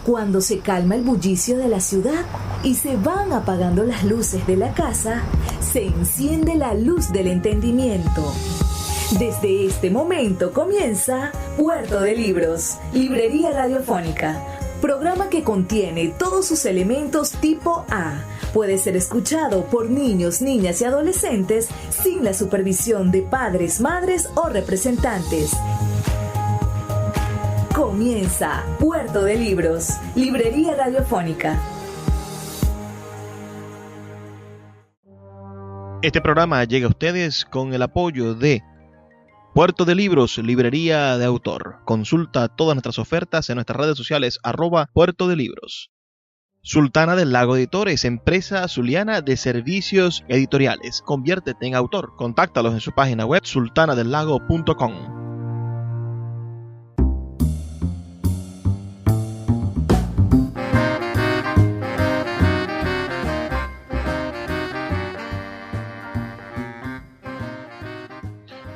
Cuando se calma el bullicio de la ciudad y se van apagando las luces de la casa, se enciende la luz del entendimiento. Desde este momento comienza Puerto de Libros, librería radiofónica, programa que contiene todos sus elementos tipo A. Puede ser escuchado por niños, niñas y adolescentes sin la supervisión de padres, madres o representantes. Comienza Puerto de Libros, librería radiofónica. Este programa llega a ustedes con el apoyo de Puerto de Libros, librería de autor. Consulta todas nuestras ofertas en nuestras redes sociales, @Puerto de Libros. Sultana del Lago Editores, empresa zuliana de servicios editoriales. Conviértete en autor. Contáctalos en su página web sultanadelago.com.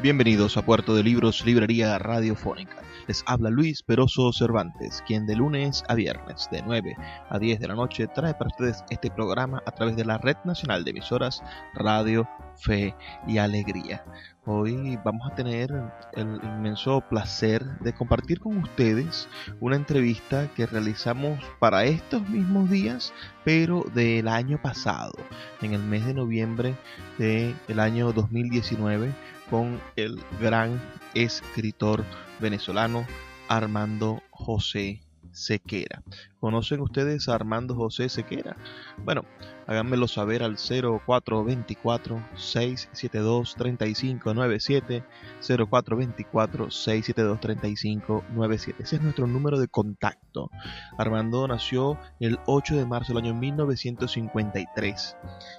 Bienvenidos a Puerto de Libros, librería radiofónica. Les habla Luis Peroso Cervantes, quien de lunes a viernes, de 9 a 10 de la noche, trae para ustedes este programa a través de la Red Nacional de Emisoras Radio, Fe y Alegría. Hoy vamos a tener el inmenso placer de compartir con ustedes una entrevista que realizamos para estos mismos días, pero del año pasado, en el mes de noviembre del año 2019, con el gran escritor venezolano Armando José Sequera. ¿Conocen ustedes a Armando José Sequera? Bueno, háganmelo saber al 0424-672-3597, 0424-672-3597. Ese es nuestro número de contacto. Armando nació el 8 de marzo del año 1953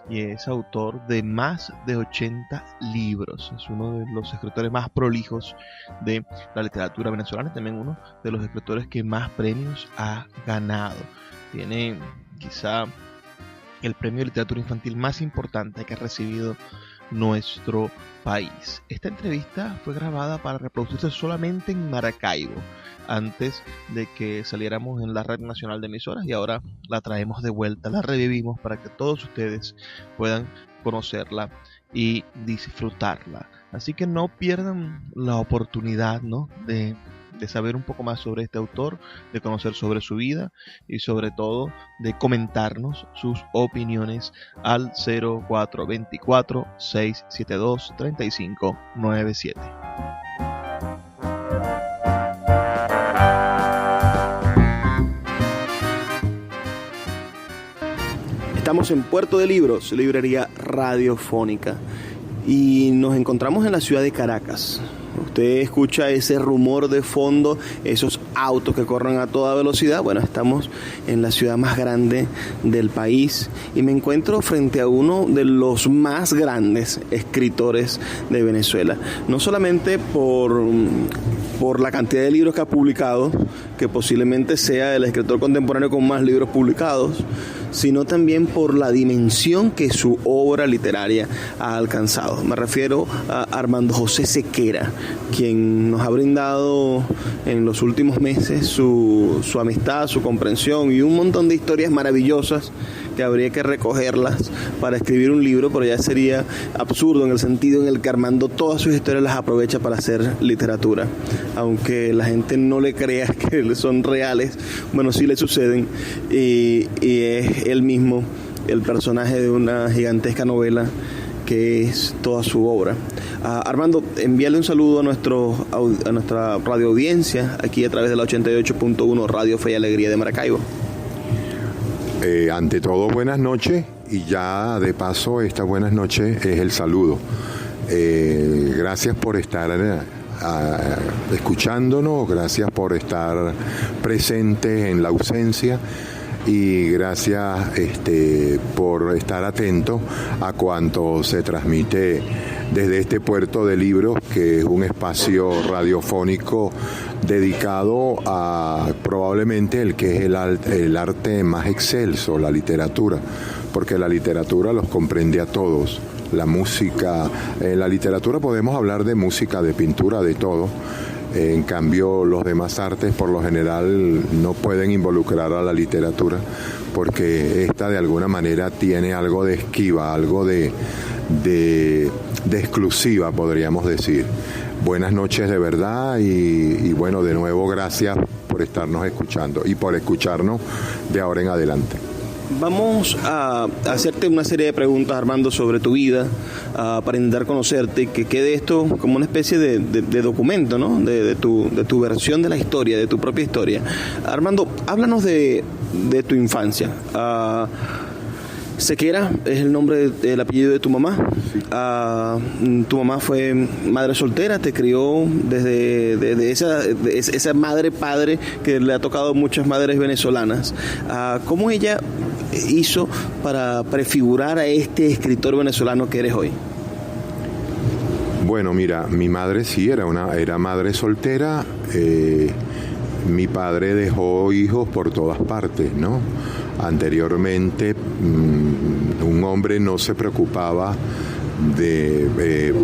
y es autor de más de 80 libros. Es uno de los escritores más prolijos de la literatura venezolana, también uno de los escritores que más premios ha ganado. Tiene quizá el premio de literatura infantil más importante que ha recibido nuestro país. Esta entrevista fue grabada para reproducirse solamente en Maracaibo, antes de que saliéramos en la Red Nacional de Emisoras, y ahora la traemos de vuelta, la revivimos para que todos ustedes puedan conocerla y disfrutarla. Así que no pierdan la oportunidad, ¿no?, de saber un poco más sobre este autor, de conocer sobre su vida y sobre todo de comentarnos sus opiniones al 0424-672-3597. Estamos en Puerto de Libros, librería radiofónica, y nos encontramos en la ciudad de Caracas. Usted escucha ese rumor de fondo, esos autos que corren a toda velocidad. Bueno, estamos en la ciudad más grande del país y me encuentro frente a uno de los más grandes escritores de Venezuela. No solamente por la cantidad de libros que ha publicado, que posiblemente sea el escritor contemporáneo con más libros publicados, sino también por la dimensión que su obra literaria ha alcanzado. Me refiero a Armando José Sequera, quien nos ha brindado en los últimos meses su amistad, su comprensión y un montón de historias maravillosas que habría que recogerlas para escribir un libro, pero ya sería absurdo en el sentido en el que Armando todas sus historias las aprovecha para hacer literatura. Aunque la gente no le crea que son reales, bueno, sí le suceden, y es él mismo el personaje de una gigantesca novela que es toda su obra. Armando, envíale un saludo a nuestra radio audiencia aquí a través de la 88.1 Radio Fe y Alegría de Maracaibo. Ante todo, buenas noches, y ya de paso esta buenas noches es el saludo. Gracias por estar escuchándonos, gracias por estar presentes en la ausencia, y gracias por estar atento a cuanto se transmite desde este Puerto de Libros, que es un espacio radiofónico dedicado a probablemente el que es el arte más excelso, la literatura, porque la literatura los comprende a todos. La música, en la literatura podemos hablar de música, de pintura, de todo, En cambio, los demás artes por lo general no pueden involucrar a la literatura porque esta de alguna manera tiene algo de esquiva, algo de exclusiva, podríamos decir. Buenas noches de verdad y bueno, de nuevo gracias por estarnos escuchando y por escucharnos de ahora en adelante. Vamos a hacerte una serie de preguntas, Armando, sobre tu vida, para intentar conocerte, que quede esto como una especie de documento, ¿no? De tu versión de la historia, de tu propia historia. Armando, háblanos de tu infancia. Sequera es el nombre, el apellido de tu mamá. Sí. Tu mamá fue madre soltera, te crió desde esa madre-padre que le ha tocado a muchas madres venezolanas. ¿Cómo ella hizo para prefigurar a este escritor venezolano que eres hoy? Bueno, mira, mi madre sí era madre soltera. Mi padre dejó hijos por todas partes, ¿no? Anteriormente, un hombre no se preocupaba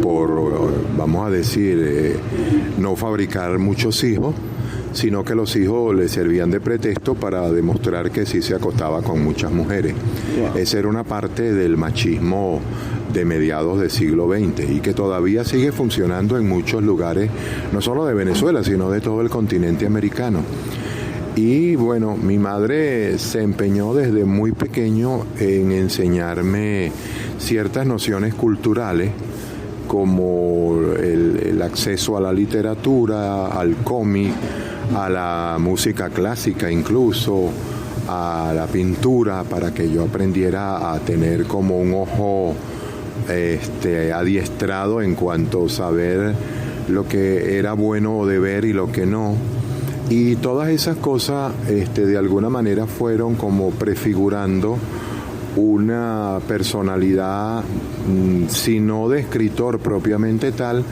por, vamos a decir, no fabricar muchos hijos, sino que los hijos le servían de pretexto para demostrar que sí se acostaba con muchas mujeres. Wow. Esa era una parte del machismo de mediados del siglo XX y que todavía sigue funcionando en muchos lugares, no solo de Venezuela, sino de todo el continente americano. Y bueno, mi madre se empeñó desde muy pequeño en enseñarme ciertas nociones culturales, como el acceso a la literatura, al cómic, a la música clásica incluso, a la pintura, para que yo aprendiera a tener como un ojo adiestrado en cuanto a saber lo que era bueno de ver y lo que no. Y todas esas cosas de alguna manera fueron como prefigurando una personalidad, si no de escritor propiamente tal,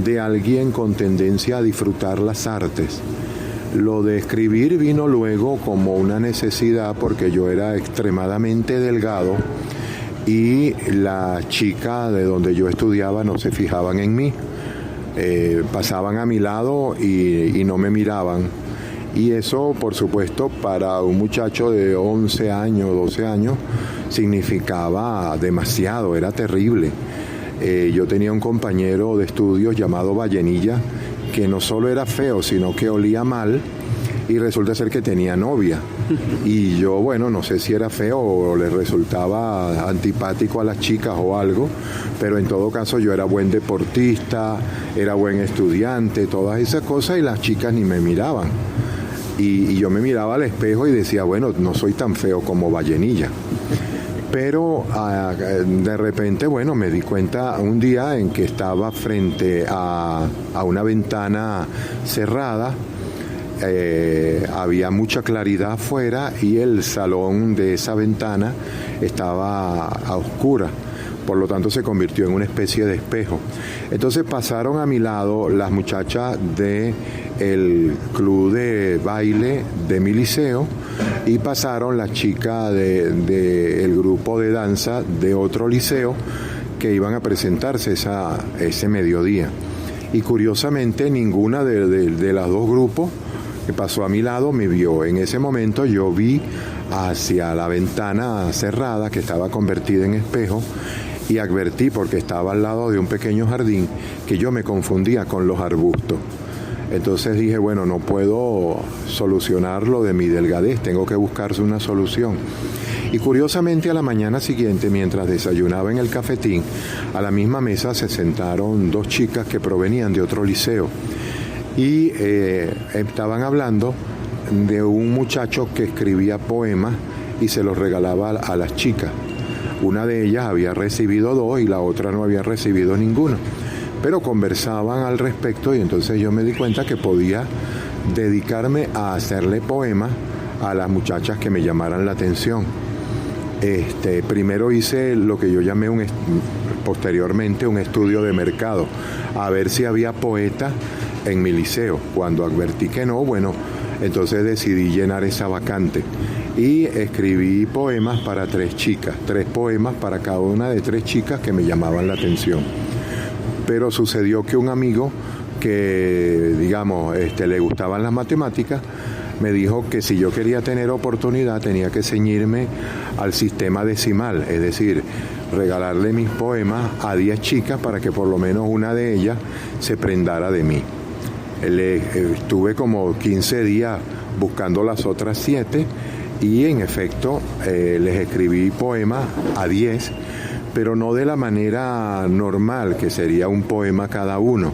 de alguien con tendencia a disfrutar las artes. Lo de escribir vino luego como una necesidad porque yo era extremadamente delgado y la chica de donde yo estudiaba no se fijaban en mí. Pasaban a mi lado y no me miraban. Y eso, por supuesto, para un muchacho de 11 años, 12 años, significaba demasiado, era terrible. Yo tenía un compañero de estudios llamado Vallenilla, que no solo era feo, sino que olía mal, y resulta ser que tenía novia. Y yo, bueno, no sé si era feo o le resultaba antipático a las chicas o algo, pero en todo caso yo era buen deportista, era buen estudiante, todas esas cosas, y las chicas ni me miraban. Y yo me miraba al espejo y decía, bueno, no soy tan feo como Vallenilla. Pero de repente, bueno, me di cuenta un día en que estaba frente a una ventana cerrada. Había mucha claridad afuera y el salón de esa ventana estaba a oscuras, por lo tanto se convirtió en una especie de espejo. Entonces pasaron a mi lado las muchachas del club de baile de mi liceo y pasaron las chicas del grupo de danza de otro liceo que iban a presentarse ese mediodía. Y curiosamente ninguna de las dos grupos que pasó a mi lado me vio. En ese momento yo vi hacia la ventana cerrada que estaba convertida en espejo y advertí, porque estaba al lado de un pequeño jardín, que yo me confundía con los arbustos. Entonces dije, bueno, no puedo solucionar lo de mi delgadez, tengo que buscarse una solución. Y curiosamente a la mañana siguiente, mientras desayunaba en el cafetín, a la misma mesa se sentaron dos chicas que provenían de otro liceo. Y estaban hablando de un muchacho que escribía poemas y se los regalaba a las chicas. Una de ellas había recibido 2 y la otra no había recibido ninguno. Pero conversaban al respecto y entonces yo me di cuenta que podía dedicarme a hacerle poemas a las muchachas que me llamaran la atención. Primero hice lo que yo llamé posteriormente un estudio de mercado, a ver si había poetas en mi liceo. Cuando advertí que no, bueno, entonces decidí llenar esa vacante y escribí poemas para 3 chicas, 3 poemas para cada una de 3 chicas que me llamaban la atención. Pero sucedió que un amigo que, digamos, le gustaban las matemáticas, me dijo que si yo quería tener oportunidad tenía que ceñirme al sistema decimal, es decir, regalarle mis poemas a 10 chicas para que por lo menos una de ellas se prendara de mí. Estuve como 15 días buscando las otras 7 y en efecto les escribí poemas a 10, pero no de la manera normal, que sería un poema cada uno,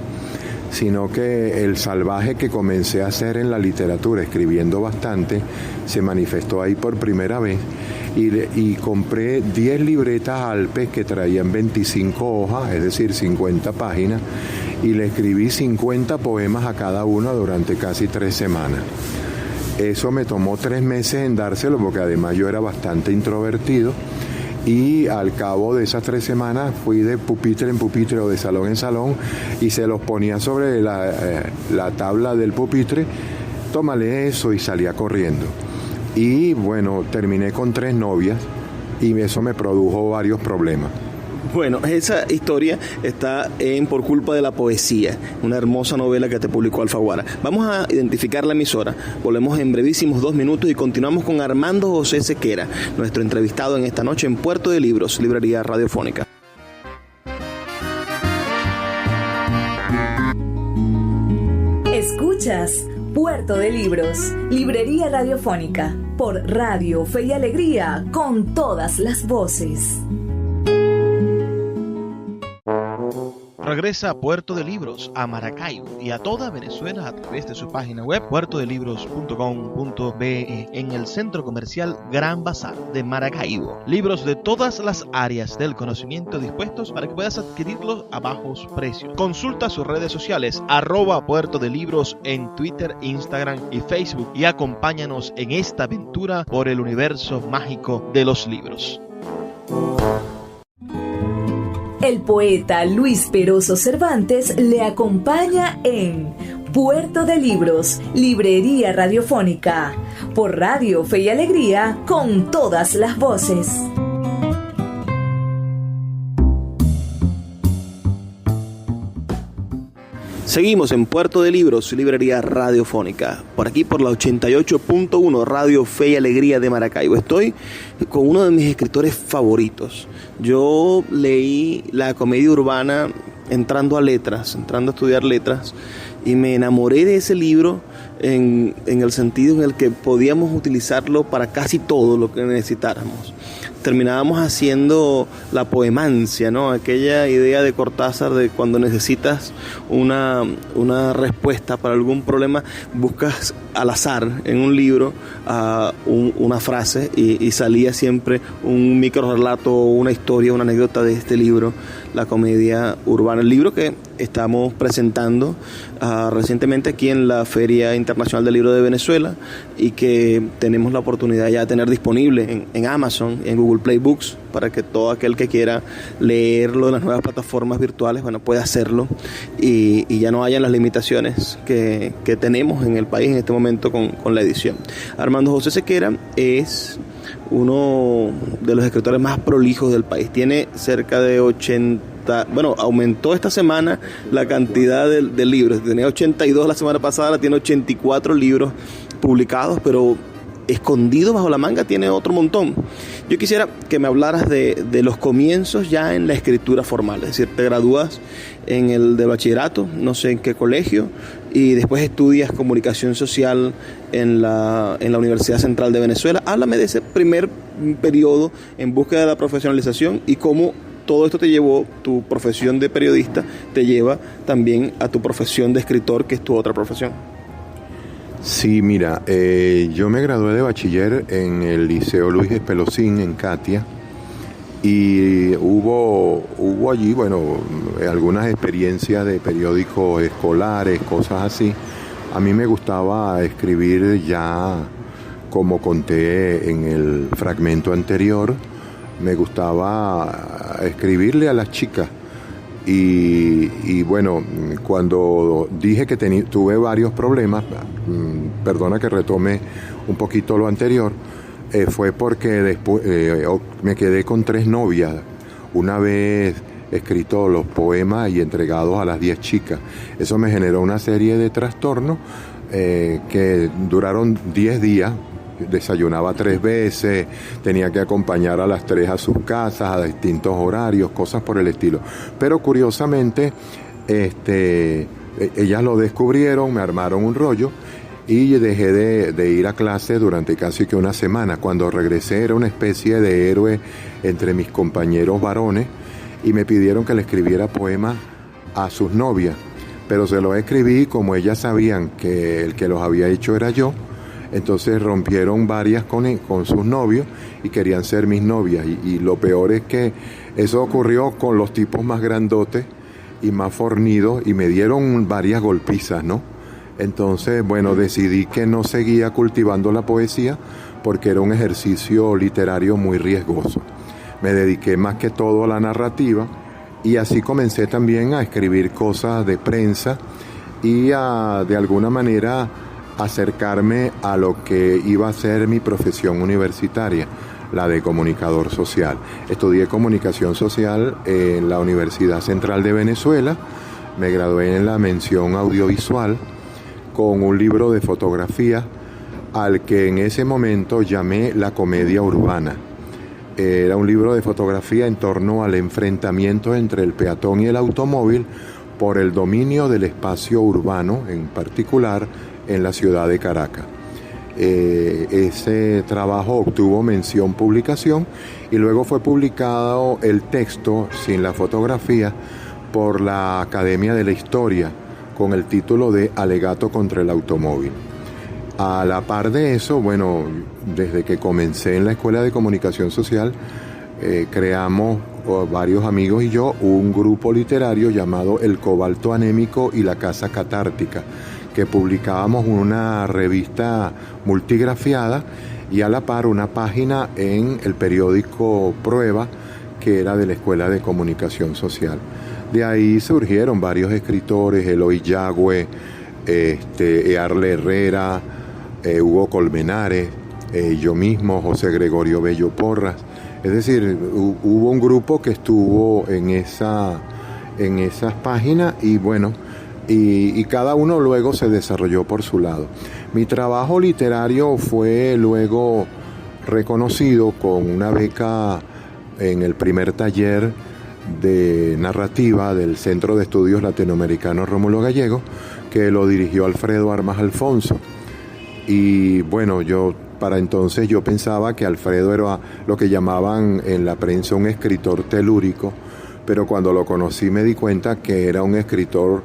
sino que el salvaje que comencé a hacer en la literatura, escribiendo bastante, se manifestó ahí por primera vez y compré 10 libretas Alpes que traían 25 hojas, es decir, 50 páginas, y le escribí 50 poemas a cada uno durante casi 3 semanas. Eso me tomó 3 meses en dárselo porque además yo era bastante introvertido. Y al cabo de esas 3 semanas fui de pupitre en pupitre o de salón en salón y se los ponía sobre la tabla del pupitre, tómale eso, y salía corriendo. Y bueno, terminé con 3 novias y eso me produjo varios problemas. Bueno, esa historia está en Por culpa de la poesía, una hermosa novela que te publicó Alfaguara. Vamos a identificar la emisora. Volvemos en brevísimos 2 minutos y continuamos con Armando José Sequera, nuestro entrevistado en esta noche en Puerto de Libros, librería radiofónica. Escuchas Puerto de Libros, librería radiofónica, por Radio Fe y Alegría, con todas las voces. Regresa a Puerto de Libros, a Maracaibo y a toda Venezuela a través de su página web puertodelibros.com.be en el centro comercial Gran Bazar de Maracaibo. Libros de todas las áreas del conocimiento dispuestos para que puedas adquirirlos a bajos precios. Consulta sus redes sociales @Puerto de Libros en Twitter, Instagram y Facebook y acompáñanos en esta aventura por el universo mágico de los libros. El poeta Luis Peroso Cervantes le acompaña en Puerto de Libros, librería radiofónica, por Radio Fe y Alegría, con todas las voces. Seguimos en Puerto de Libros, librería radiofónica, por aquí por la 88.1 Radio Fe y Alegría de Maracaibo. Estoy con uno de mis escritores favoritos. Yo leí la comedia urbana entrando a estudiar letras, y me enamoré de ese libro en el sentido en el que podíamos utilizarlo para casi todo lo que necesitáramos. Terminábamos haciendo la poemancia, ¿no? Aquella idea de Cortázar de cuando necesitas una respuesta para algún problema, buscas al azar en un libro una frase y salía siempre un microrelato, una historia, una anécdota de este libro, la comedia urbana. El libro que estamos presentando recientemente aquí en la Feria Internacional del Libro de Venezuela y que tenemos la oportunidad ya de tener disponible en Amazon, en Google Play Books, para que todo aquel que quiera leerlo en las nuevas plataformas virtuales, pueda hacerlo y ya no hayan las limitaciones que tenemos en el país en este momento con la edición. Armando José Sequera es uno de los escritores más prolijos del país. Tiene cerca de 80, aumentó esta semana la cantidad de libros. Tenía 82 la semana pasada, ahora tiene 84 libros publicados, pero escondido bajo la manga tiene otro montón. Yo quisiera que me hablaras de los comienzos ya en la escritura formal, es decir, te gradúas en el de bachillerato, no sé en qué colegio, y después estudias comunicación social en la Universidad Central de Venezuela. Háblame de ese primer periodo en búsqueda de la profesionalización y cómo todo esto te llevó, tu profesión de periodista te lleva también a tu profesión de escritor, que es tu otra profesión. Sí, mira, yo me gradué de bachiller en el Liceo Luis Espelosín en Catia y hubo allí, algunas experiencias de periódicos escolares, cosas así. A mí me gustaba escribir ya, como conté en el fragmento anterior, me gustaba escribirle a las chicas. Y cuando dije que tuve varios problemas, perdona que retome un poquito lo anterior, fue porque después me quedé con 3 novias. Una vez escrito los poemas y entregados a las 10 chicas. Eso me generó una serie de trastornos que duraron 10 días. Desayunaba 3 veces, tenía que acompañar a las 3 a sus casas, a distintos horarios, cosas por el estilo. Pero curiosamente, ellas lo descubrieron, me armaron un rollo y dejé de ir a clase durante casi que una semana. Cuando regresé era una especie de héroe entre mis compañeros varones y me pidieron que le escribiera poemas a sus novias. Pero se los escribí, como ellas sabían que el que los había hecho era yo, entonces rompieron varias con sus novios y querían ser mis novias. Y lo peor es que eso ocurrió con los tipos más grandotes y más fornidos y me dieron varias golpizas, ¿no? Entonces, bueno, decidí que no seguía cultivando la poesía porque era un ejercicio literario muy riesgoso. Me dediqué más que todo a la narrativa y así comencé también a escribir cosas de prensa y a, de alguna manera, acercarme a lo que iba a ser mi profesión universitaria, la de comunicador social. Estudié comunicación social en la Universidad Central de Venezuela, me gradué en la mención audiovisual con un libro de fotografía al que en ese momento llamé La Comedia Urbana. Era un libro de fotografía en torno al enfrentamiento entre el peatón y el automóvil por el dominio del espacio urbano, en particular en la ciudad de Caracas. Ese trabajo obtuvo mención publicación y luego fue publicado el texto sin la fotografía por la Academia de la Historia con el título de Alegato contra el automóvil. A la par de eso, bueno, desde que comencé en la Escuela de Comunicación Social, creamos varios amigos y yo un grupo literario llamado El Cobalto Anémico y la Casa Catártica, que publicábamos una revista multigrafiada y a la par una página en el periódico Prueba, que era de la Escuela de Comunicación Social. De ahí surgieron varios escritores, Eloy Yagüe, Earle Herrera, Hugo Colmenares, yo mismo, José Gregorio Bello Porras. Es decir, hubo un grupo que estuvo en esas páginas y bueno, y cada uno luego se desarrolló por su lado. Mi trabajo literario fue luego reconocido con una beca en el primer taller de narrativa del Centro de Estudios Latinoamericanos Rómulo Gallego, que lo dirigió Alfredo Armas Alfonso. Y bueno, para entonces yo pensaba que Alfredo era lo que llamaban en la prensa un escritor telúrico, pero cuando lo conocí me di cuenta que era un escritor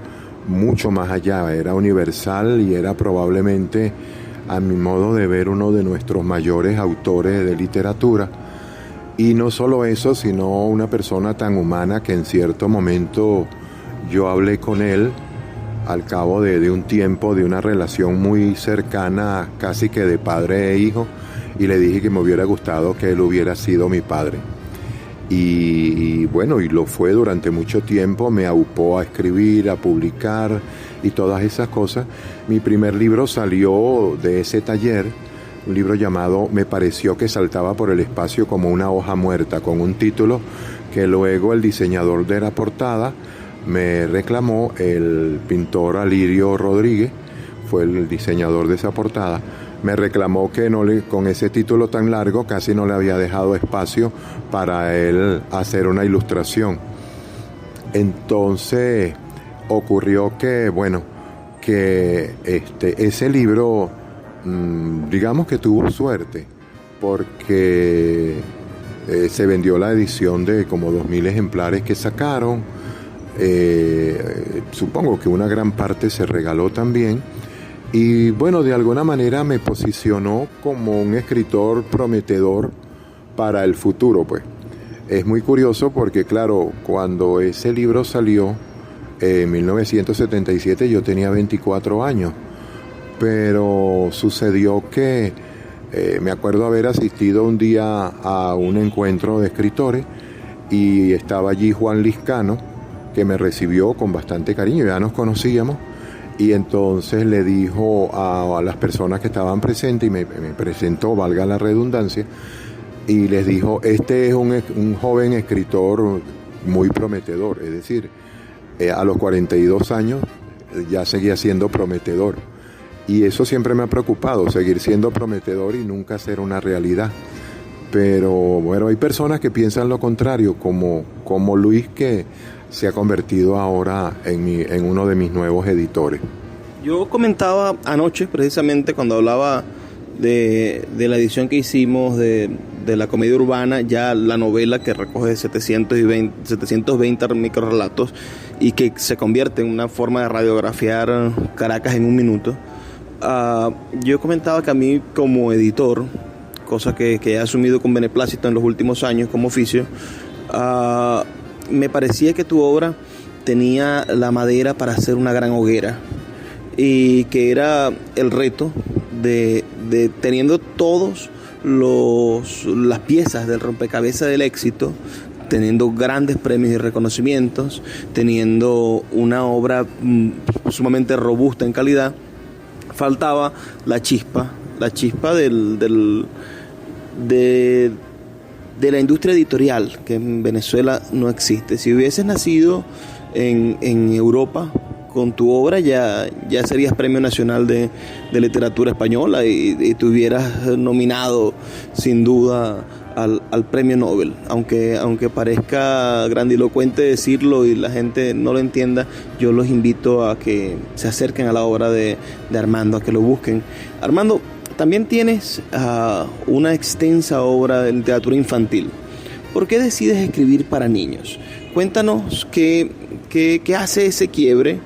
mucho más allá, era universal y era probablemente, a mi modo de ver, uno de nuestros mayores autores de literatura. Y no solo eso, sino una persona tan humana que en cierto momento yo hablé con él al cabo de un tiempo, de una relación muy cercana, casi que de padre e hijo, y le dije que me hubiera gustado que él hubiera sido mi padre. Y bueno, y lo fue durante mucho tiempo, me aupó a escribir, a publicar y todas esas cosas. Mi primer libro salió de ese taller, un libro llamado Me pareció que saltaba por el espacio como una hoja muerta, con un título que luego el diseñador de la portada me reclamó, el pintor Alirio Rodríguez, fue el diseñador de esa portada. Me reclamó que con ese título tan largo casi no le había dejado espacio para él hacer una ilustración. Entonces ocurrió que, bueno, que ese libro, digamos que tuvo suerte, porque se vendió la edición de como 2.000 ejemplares que sacaron. Supongo que una gran parte se regaló también. Y bueno, de alguna manera me posicionó como un escritor prometedor para el futuro, pues. Es muy curioso porque, claro, cuando ese libro salió en 1977 yo tenía 24 años, pero sucedió que me acuerdo haber asistido un día a un encuentro de escritores y estaba allí Juan Liscano, que me recibió con bastante cariño, ya nos conocíamos. Y entonces le dijo a las personas que estaban presentes, y me presentó, valga la redundancia, y les dijo, este es un joven escritor muy prometedor. Es decir, a los 42 años ya seguía siendo prometedor. Y eso siempre me ha preocupado, seguir siendo prometedor y nunca ser una realidad. Pero bueno, hay personas que piensan lo contrario, como Luis, que se ha convertido ahora en uno de mis nuevos editores. Yo comentaba anoche, precisamente cuando hablaba de la edición que hicimos de la comedia urbana, ya la novela que recoge 720 microrelatos y que se convierte en una forma de radiografiar Caracas en un minuto. Yo comentaba que a mí como editor, cosa que he asumido con beneplácito en los últimos años como oficio, me parecía que tu obra tenía la madera para hacer una gran hoguera y que era el reto de teniendo todos las piezas del rompecabezas del éxito, teniendo grandes premios y reconocimientos, teniendo una obra sumamente robusta en calidad, faltaba la chispa de la industria editorial, que en Venezuela no existe. Si hubieses nacido en Europa, con tu obra ya serías Premio Nacional de Literatura Española y te hubieras nominado sin duda al Premio Nobel. Aunque parezca grandilocuente decirlo y la gente no lo entienda, yo los invito a que se acerquen a la obra de Armando, a que lo busquen. Armando, también tienes una extensa obra de literatura infantil. ¿Por qué decides escribir para niños? Cuéntanos qué hace ese quiebre.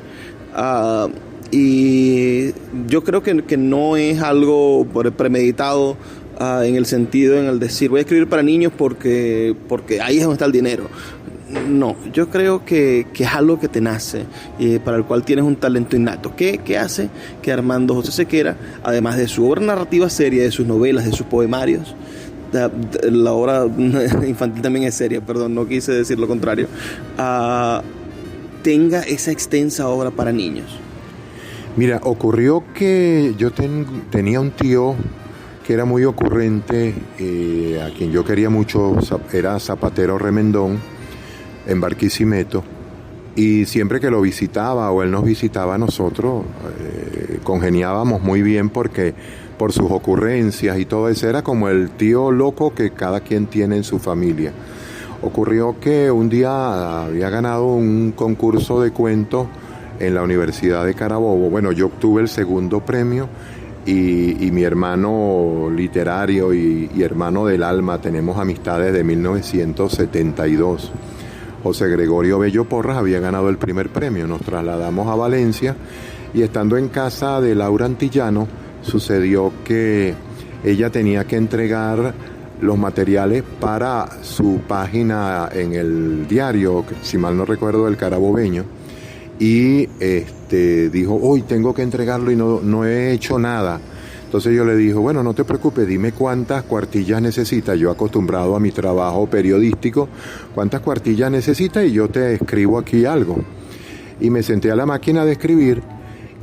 Y yo creo que no es algo premeditado en el sentido, en el decir voy a escribir para niños porque ahí es donde está el dinero. No, yo creo que es algo que te nace y para el cual tienes un talento innato. ¿Qué hace que Armando José Sequera, además de su obra narrativa seria, de sus novelas, de sus poemarios, la obra infantil también es seria, perdón, no quise decir lo contrario, tenga esa extensa obra para niños? Mira, ocurrió que yo tenía un tío que era muy ocurrente, a quien yo quería mucho, era Zapatero Remendón, en Barquisimeto, y siempre que lo visitaba o él nos visitaba a nosotros, congeniábamos muy bien porque por sus ocurrencias y todo eso, era como el tío loco que cada quien tiene en su familia. Ocurrió que un día había ganado un concurso de cuentos en la Universidad de Carabobo. Bueno, yo obtuve el segundo premio y mi hermano literario y hermano del alma, tenemos amistades de 1972. José Gregorio Bello Porras había ganado el primer premio. Nos trasladamos a Valencia y estando en casa de Laura Antillano, sucedió que ella tenía que entregar los materiales para su página en el diario, si mal no recuerdo, el Carabobeño, y dijo, hoy tengo que entregarlo y no he hecho nada. Entonces yo le dije, bueno, no te preocupes, dime cuántas cuartillas necesitas. Yo acostumbrado a mi trabajo periodístico, cuántas cuartillas necesitas y yo te escribo aquí algo. Y me senté a la máquina de escribir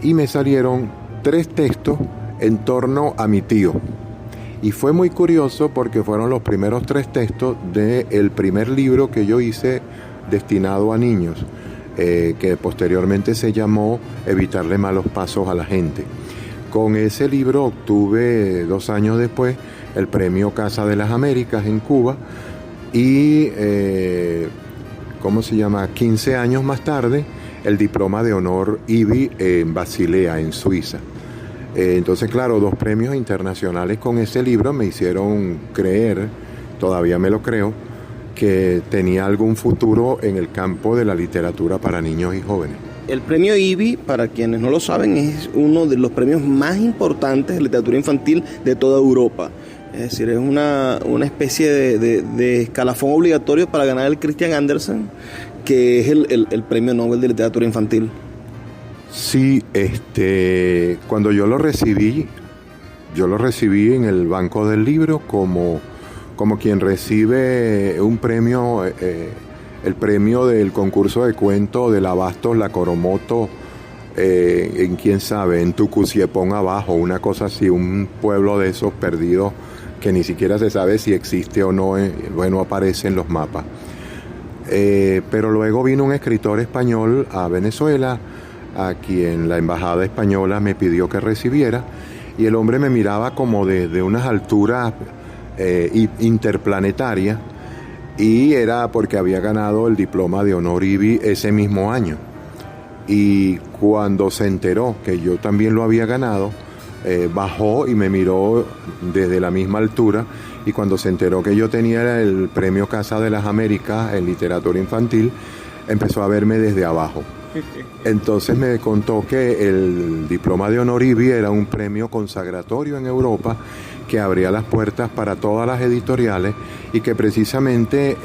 y me salieron 3 textos en torno a mi tío. Y fue muy curioso porque fueron los primeros 3 textos del primer libro que yo hice destinado a niños, que posteriormente se llamó Evitarle malos pasos a la gente. Con ese libro obtuve 2 años después el premio Casa de las Américas en Cuba y, 15 años más tarde, el diploma de honor IBI en Basilea, en Suiza. Entonces, claro, 2 premios internacionales con ese libro me hicieron creer, todavía me lo creo, que tenía algún futuro en el campo de la literatura para niños y jóvenes. El premio IBI, para quienes no lo saben, es uno de los premios más importantes de literatura infantil de toda Europa. Es decir, es una especie de escalafón obligatorio para ganar el Christian Andersen, que es el premio Nobel de literatura infantil. Sí, cuando yo lo recibí en el banco del libro como quien recibe un premio, el premio del concurso de cuentos del Abastos, la Coromoto, en quién sabe, en Tucuciepón abajo, una cosa así, un pueblo de esos perdidos que ni siquiera se sabe si existe o no, aparece en los mapas. Pero luego vino un escritor español a Venezuela, a quien la embajada española me pidió que recibiera, y el hombre me miraba como de unas alturas interplanetarias, y era porque había ganado el diploma de honor IBI ese mismo año. Y cuando se enteró que yo también lo había ganado, bajó y me miró desde la misma altura, y cuando se enteró que yo tenía el premio Casa de las Américas en literatura infantil, empezó a verme desde abajo. Entonces me contó que el diploma de honor IBI era un premio consagratorio en Europa que abría las puertas para todas las editoriales, y que precisamente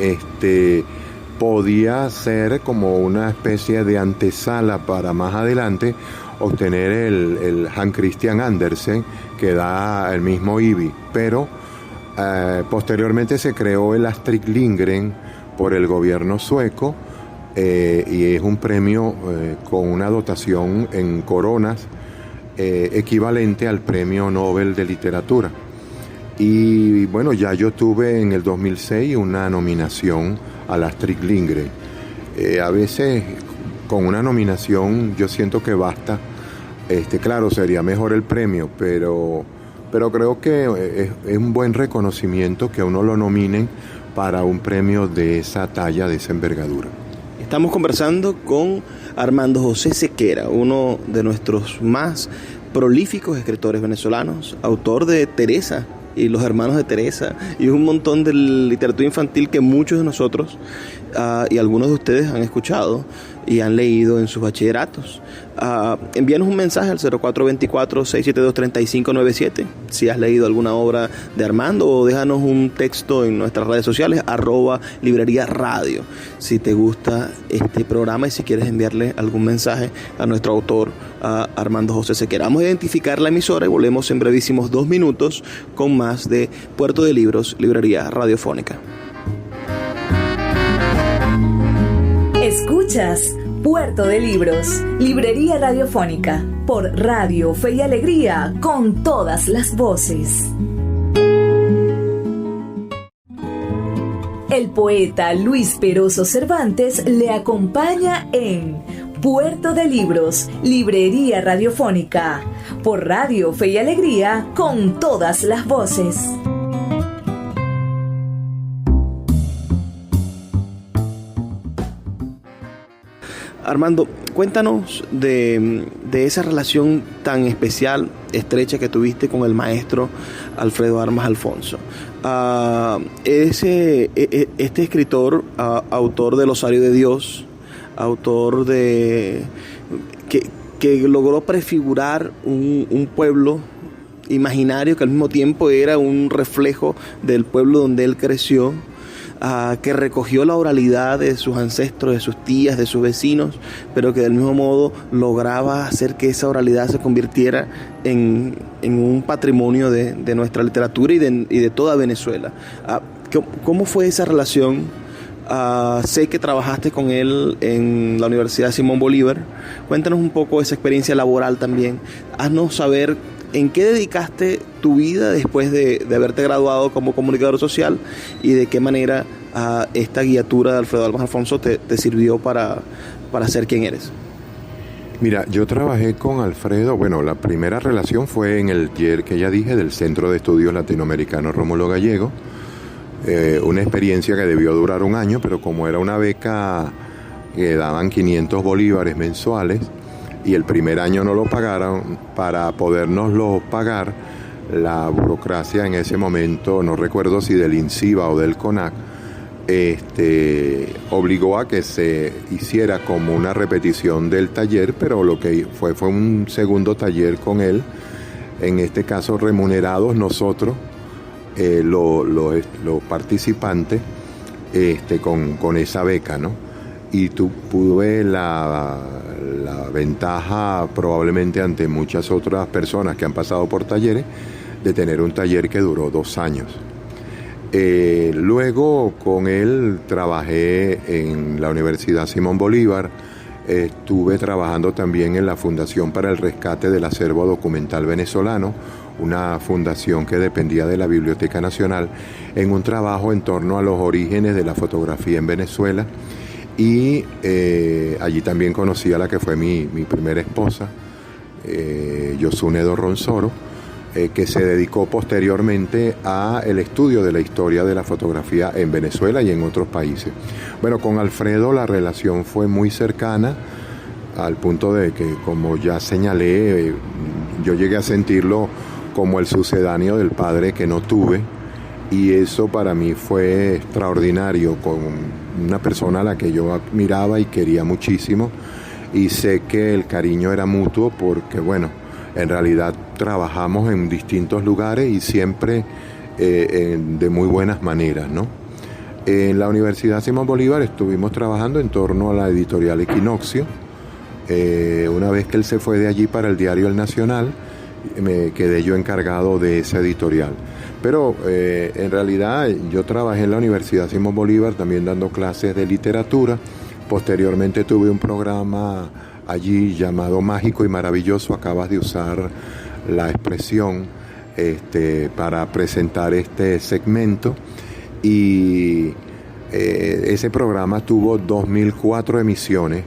podía ser como una especie de antesala para más adelante obtener el Hans Christian Andersen, que da el mismo IBI. Pero posteriormente se creó el Astrid Lindgren por el gobierno sueco, y es un premio con una dotación en coronas equivalente al Premio Nobel de Literatura. Y bueno, ya yo tuve en el 2006 una nominación al Astrid Lindgren. A veces con una nominación yo siento que basta. Claro, sería mejor el premio, pero creo que es un buen reconocimiento que a uno lo nominen para un premio de esa talla, de esa envergadura. Estamos conversando con Armando José Sequera, uno de nuestros más prolíficos escritores venezolanos, autor de Teresa y Los Hermanos de Teresa, y un montón de literatura infantil que muchos de nosotros y algunos de ustedes han escuchado y han leído en sus bachilleratos. Envíanos un mensaje al 0424-672-3597 si has leído alguna obra de Armando, o déjanos un texto en nuestras redes sociales @librería radio si te gusta este programa y si quieres enviarle algún mensaje a nuestro autor, a Armando José Sequera. Vamos a identificar la emisora y volvemos en brevísimos 2 minutos con más de Puerto de Libros, Librería Radiofónica. Escuchas Puerto de Libros, Librería Radiofónica, por Radio Fe y Alegría, con todas las voces. El poeta Luis Peroso Cervantes le acompaña en Puerto de Libros, Librería Radiofónica, por Radio Fe y Alegría, con todas las voces. Armando, cuéntanos de esa relación tan especial, estrecha que tuviste con el maestro Alfredo Armas Alfonso. Este escritor, autor del Osario de Dios, autor de que logró prefigurar un pueblo imaginario que al mismo tiempo era un reflejo del pueblo donde él creció, que recogió la oralidad de sus ancestros, de sus tías, de sus vecinos, pero que del mismo modo lograba hacer que esa oralidad se convirtiera en un patrimonio de nuestra literatura y de toda Venezuela. ¿Cómo fue esa relación? Sé que trabajaste con él en la Universidad Simón Bolívar. Cuéntanos un poco esa experiencia laboral también. Haznos saber en qué dedicaste tu vida después de haberte graduado como comunicador social, y de qué manera esta guiatura de Alfredo Armas Alfonso te sirvió para ser quien eres. Mira, yo trabajé con Alfredo, bueno, la primera relación fue en el taller que ya dije del Centro de Estudios Latinoamericanos Rómulo Gallego, una experiencia que debió durar 1 año, pero como era una beca que daban 500 bolívares mensuales, y el primer año no lo pagaron, para podernoslo pagar, la burocracia en ese momento, no recuerdo si del INCIBA o del CONAC, obligó a que se hiciera como una repetición del taller, pero lo que fue un segundo taller con él, en este caso remunerados nosotros, los participantes, con esa beca, ¿no? Y tuve la ventaja, probablemente ante muchas otras personas que han pasado por talleres, de tener un taller que duró 2 años. Luego con él trabajé en la Universidad Simón Bolívar, estuve trabajando también en la Fundación para el Rescate del Acervo Documental Venezolano, una fundación que dependía de la Biblioteca Nacional, en un trabajo en torno a los orígenes de la fotografía en Venezuela. Y allí también conocí a la que fue mi primera esposa, Yosune Dorronsoro, que se dedicó posteriormente a el estudio de la historia de la fotografía en Venezuela y en otros países. Bueno, con Alfredo la relación fue muy cercana, al punto de que, como ya señalé, yo llegué a sentirlo como el sucedáneo del padre que no tuve, y eso para mí fue extraordinario, con una persona a la que yo admiraba y quería muchísimo, y sé que el cariño era mutuo porque, bueno, en realidad trabajamos en distintos lugares y siempre de muy buenas maneras, ¿no? En la Universidad Simón Bolívar estuvimos trabajando en torno a la editorial Equinoccio. Una vez que él se fue de allí para el diario El Nacional, me quedé yo encargado de esa editorial. Pero en realidad yo trabajé en la Universidad Simón Bolívar también dando clases de literatura. Posteriormente tuve un programa allí llamado Mágico y Maravilloso. Acabas de usar la expresión para presentar este segmento. Y ese programa tuvo 2004 emisiones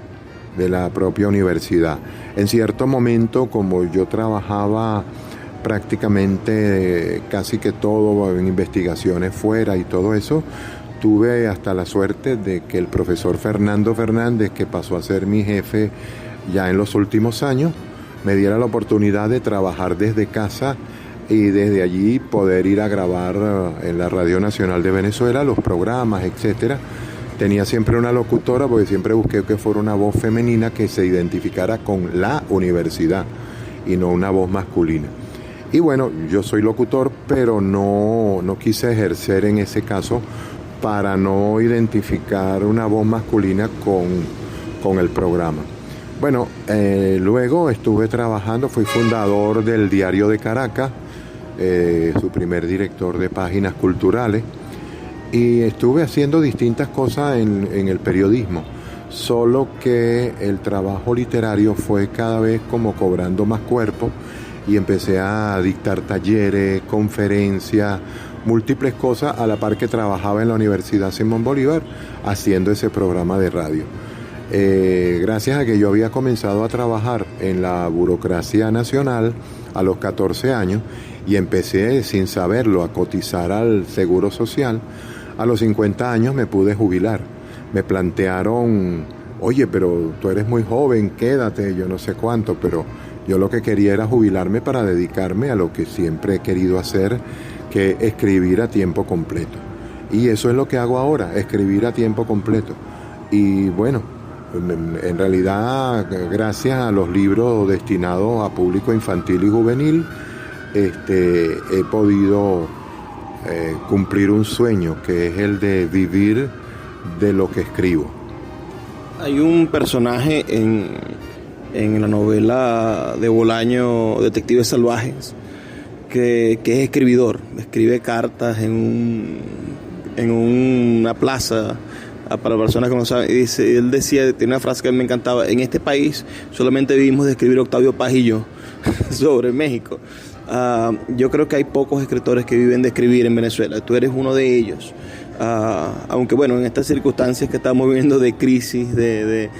de la propia universidad. En cierto momento, como yo trabajaba prácticamente casi que todo en investigaciones fuera y todo eso, tuve hasta la suerte de que el profesor Fernando Fernández, que pasó a ser mi jefe ya en los últimos años, me diera la oportunidad de trabajar desde casa y desde allí poder ir a grabar en la Radio Nacional de Venezuela los programas, etcétera. Tenía siempre una locutora, porque siempre busqué que fuera una voz femenina que se identificara con la universidad y no una voz masculina. Y bueno, yo soy locutor, pero no quise ejercer en ese caso para no identificar una voz masculina con el programa. Bueno, luego estuve trabajando, fui fundador del Diario de Caracas, su primer director de páginas culturales, y estuve haciendo distintas cosas en el periodismo, solo que el trabajo literario fue cada vez como cobrando más cuerpo, y empecé a dictar talleres, conferencias, múltiples cosas, a la par que trabajaba en la Universidad Simón Bolívar haciendo ese programa de radio. Gracias a que yo había comenzado a trabajar en la burocracia nacional a los 14 años y empecé sin saberlo a cotizar al Seguro Social, a los 50 años me pude jubilar. Me plantearon, oye, pero tú eres muy joven, quédate, yo no sé cuánto, pero yo lo que quería era jubilarme para dedicarme a lo que siempre he querido hacer, que es escribir a tiempo completo. Y eso es lo que hago ahora, escribir a tiempo completo. Y bueno, en realidad, gracias a los libros destinados a público infantil y juvenil, he podido cumplir un sueño, que es el de vivir de lo que escribo. Hay un personaje en la novela de Bolaño, Detectives Salvajes, que es escribidor, escribe cartas en una plaza para personas que no saben, y él decía, tiene una frase que me encantaba: en este país solamente vivimos de escribir Octavio Paz y yo sobre México. Yo creo que hay pocos escritores que viven de escribir en Venezuela, tú eres uno de ellos, aunque bueno, en estas circunstancias que estamos viviendo de crisis, de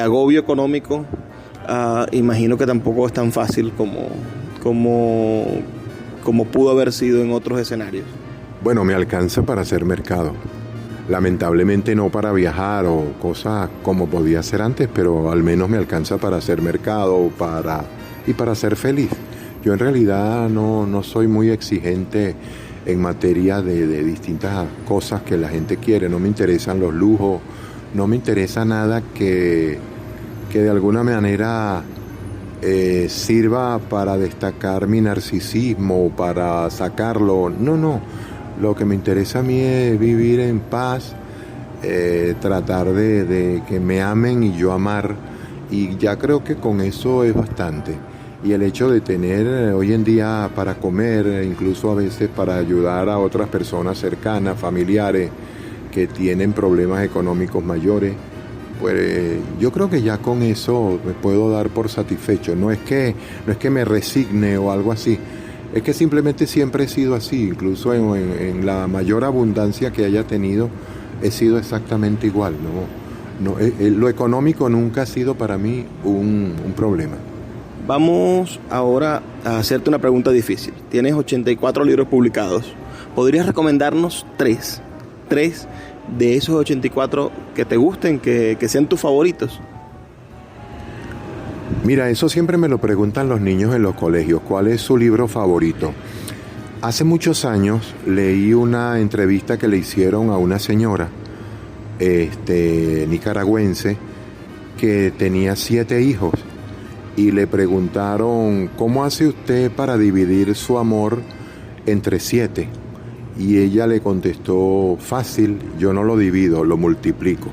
agobio económico, imagino que tampoco es tan fácil como pudo haber sido en otros escenarios. Bueno, me alcanza para hacer mercado. Lamentablemente no para viajar o cosas como podía ser antes, pero al menos me alcanza para hacer mercado y para ser feliz. Yo en realidad no soy muy exigente en materia de distintas cosas que la gente quiere. No me interesan los lujos, no me interesa nada que de alguna manera sirva para destacar mi narcisismo o para sacarlo. No. Lo que me interesa a mí es vivir en paz, tratar de que me amen y yo amar, y ya creo que con eso es bastante. Y el hecho de tener hoy en día para comer, incluso a veces para ayudar a otras personas cercanas, familiares, que tienen problemas económicos mayores, pues yo creo que ya con eso me puedo dar por satisfecho. No es que me resigne o algo así, es que simplemente siempre he sido así, incluso en la mayor abundancia que haya tenido, he sido exactamente igual, lo económico nunca ha sido para mí un problema. Vamos ahora a hacerte una pregunta difícil. Tienes 84 libros publicados. ¿Podrías recomendarnos tres de esos 84 que te gusten, que sean tus favoritos? Mira, eso siempre me lo preguntan los niños en los colegios. ¿Cuál es su libro favorito? Hace muchos años leí una entrevista que le hicieron a una señora nicaragüense que tenía 7 hijos y le preguntaron: ¿cómo hace usted para dividir su amor entre 7? Y ella le contestó: fácil, yo no lo divido, lo multiplico.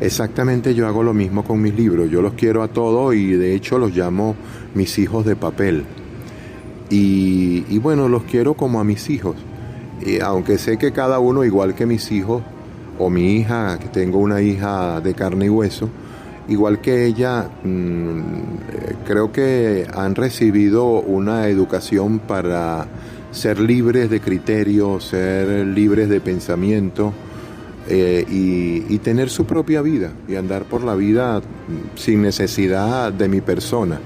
Exactamente, yo hago lo mismo con mis libros. Yo los quiero a todos y de hecho los llamo mis hijos de papel. Y bueno, los quiero como a mis hijos. Y aunque sé que cada uno, igual que mis hijos, o mi hija, que tengo una hija de carne y hueso, igual que ella, creo que han recibido una educación para ser libres de criterio, ser libres de pensamiento, y tener su propia vida y andar por la vida sin necesidad de mi persona,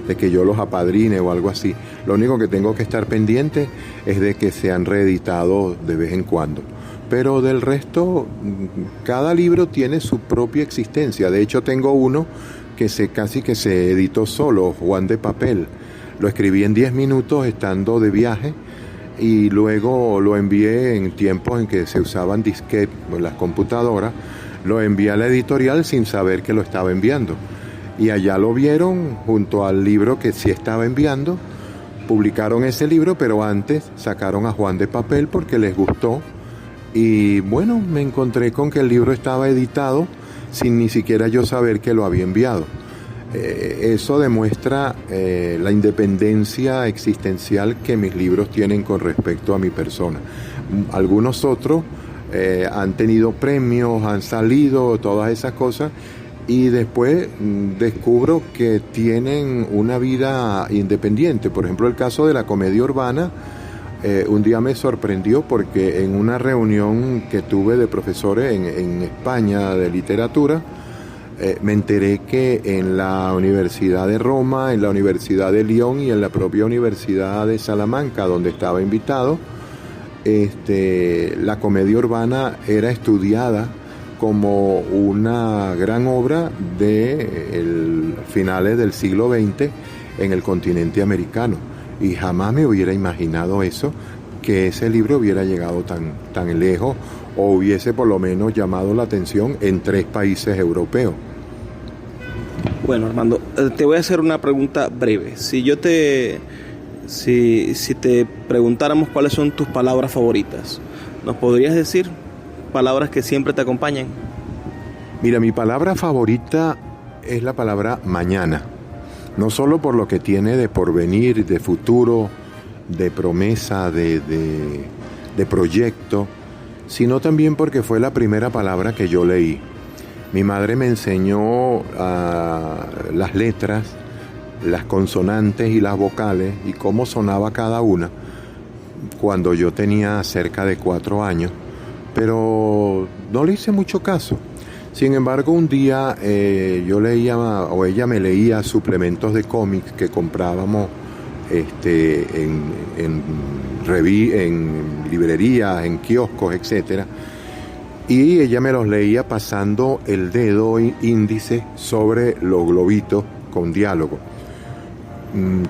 de que yo los apadrine o algo así. Lo único que tengo que estar pendiente es de que sean reeditados de vez en cuando. Pero del resto, cada libro tiene su propia existencia. De hecho, tengo uno que casi que se editó solo, Juan de Papel. Lo escribí en 10 minutos estando de viaje y luego lo envié en tiempos en que se usaban disquetes en las computadoras. Lo envié a la editorial sin saber que lo estaba enviando. Y allá lo vieron junto al libro que sí estaba enviando. Publicaron ese libro, pero antes sacaron a Juan de Papel porque les gustó. Y bueno, me encontré con que el libro estaba editado sin ni siquiera yo saber que lo había enviado. Eso demuestra la independencia existencial que mis libros tienen con respecto a mi persona. Algunos otros han tenido premios, han salido, todas esas cosas, y después descubro que tienen una vida independiente. Por ejemplo, el caso de la comedia urbana. Un día me sorprendió porque en una reunión que tuve de profesores en España de literatura, me enteré que en la Universidad de Roma, en la Universidad de Lyon y en la propia Universidad de Salamanca, donde estaba invitado, la comedia urbana era estudiada como una gran obra de finales del siglo XX en el continente americano. Y jamás me hubiera imaginado eso, que ese libro hubiera llegado tan lejos o hubiese por lo menos llamado la atención en 3 países europeos. Bueno, Armando, te voy a hacer una pregunta breve. Si te preguntáramos cuáles son tus palabras favoritas, ¿nos podrías decir palabras que siempre te acompañan? Mira, mi palabra favorita es la palabra mañana. No solo por lo que tiene de porvenir, de futuro, de promesa, de proyecto, sino también porque fue la primera palabra que yo leí. Mi madre me enseñó las letras, las consonantes y las vocales y cómo sonaba cada una cuando yo tenía cerca de 4 años, pero no le hice mucho caso. Sin embargo, un día yo leía, o ella me leía suplementos de cómics que comprábamos en librerías, en kioscos, etcétera, y ella me los leía pasando el dedo índice sobre los globitos con diálogo.